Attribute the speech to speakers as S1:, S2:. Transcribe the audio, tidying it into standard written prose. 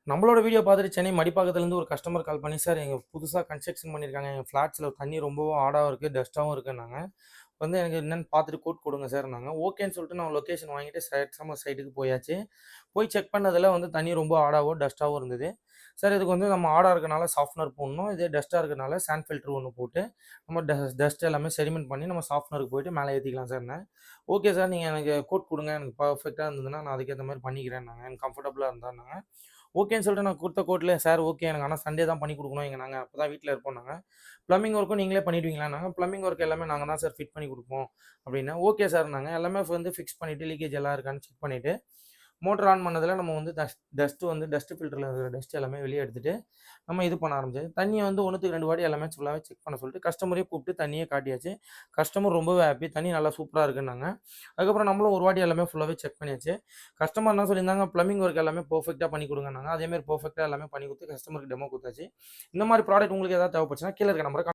S1: நம்மளோட வீடியோ பார்த்துட்டு சென்னை மடிப்பாக்கத்துலேருந்து ஒரு கஸ்டமர் கால் பண்ணி, "சார் எங்க புதுசா கன்ஸ்ட்ரக்ஷன் பண்ணியிருக்காங்க. எங்க ஃப்ளாட்ஸ்ல தண்ணி ரொம்பவும் ஆடாவும் இருக்கு, டஸ்ட்டாவும் இருக்குன்னாங்க. வந்து எனக்கு என்னன்னு பார்த்துட்டு கோட் குடுங்க சார்ன்னாங்க." ஓகேன்னு சொல்லிட்டு நான் லொகேஷன் வாங்கிட்டு எக்ஸாம்பர் சைட்டுக்கு போயாச்சு. போய் செக் பண்ணதுல வந்து தண்ணி ரொம்ப ஆடாவோ, டஸ்ட்டாவும் இருந்தது. சார் இதுக்கு வந்து நம்ம ஆடா இருக்கனால சாஃப்ட்னர் போடணும். இதே டஸ்ட்டா இருக்கனால சாண்ட் ஃபில்டர் ஒண்ணு போட்டு, நம்ம டஸ்ட் எல்லாமே செடிமெண்ட் பண்ணி நம்ம சாஃப்ட்னருக்கு போயிட்டு மேல ஏத்திக்கலாம் சார்ன்னேன். "ஓகே சார், நீங்க எனக்கு கோட் குடுங்க. எனக்கு பெர்ஃபெக்ட்டா இருந்ததுன்னா, நான் அதுக்கேத்த மாரி பண்ணிக்கிறேன்னாங்க. எனக்கு கம்ஃபர்டபுளா இருந்தான்னாங்க." ஓகேன்னு சொல்லிட்டு நான் குடுத்த கோட்ல, "சார் ஓகே. எனக்கு ஆனா சண்டே தான் பண்ணி குடுக்கணும். நாங்க அப்பதான் வீட்ல இருப்போம்னாங்க." "பிளம்பிங் ஒர்க்கும் நீங்களே பண்ணிடுவீங்களான்னாங்க." "பிளம்பிங் ஒர்க் எல்லாமே நாங்க தான் சார் ஃபிட் பண்ணி குடுப்போம்." அப்படின்னேன். "ஓகே சார்ன்னாங்க." எல்லாமே வந்து ஃபிக்ஸ் பண்ணிட்டு, லீக்கேஜ் எல்லாம் இருக்கான்னு செக் பண்ணிட்டு, மோட்டர் ஆன் பண்ணதுல நம்ம வந்து டஸ்ட் ஃபில்டர்ல இருக்கிற டஸ்ட் எல்லாமே வெளிய எடுத்துட்டு, நம்ம இது பண்ண ஆரம்பிச்சாச்சு. தண்ணிய வந்து 1க்கு 2 வாட்டி எல்லாமே ஃபுல்லாவே செக் பண்ண சொல்லிட்டு, கஸ்டமரையும் கூப்பிட்டு தண்ணியே காட்டியாச்சு. கஸ்டமர் ரொம்பவே ஹேப்பி. தண்ணி நல்லா சூப்பரா இருக்குன்னாங்க. அதுக்கப்புறம் நம்மளும் ஒரு வாட்டி எல்லாமே ஃபுல்லாவே செக் பண்ணியாச்சு. கஸ்டமர் என்ன சொல்லியிருந்தாங்க, பிளம்பிங் ஒர்க் எல்லாமே பெர்ஃபெக்ட்டா பண்ணி குடுங்கன்னாங்க. அதே மாரி பெர்ஃபெக்ட்டா எல்லாமே பண்ணி குடுத்து கஸ்டமருக்கு டெமோ குடுத்தாச்சு. இந்த மாரி ப்ராடக்ட் உங்களுக்கு ஏதாவது தேவைப்பட்டுச்சுன்னா, கீழ இருக்க நம்பர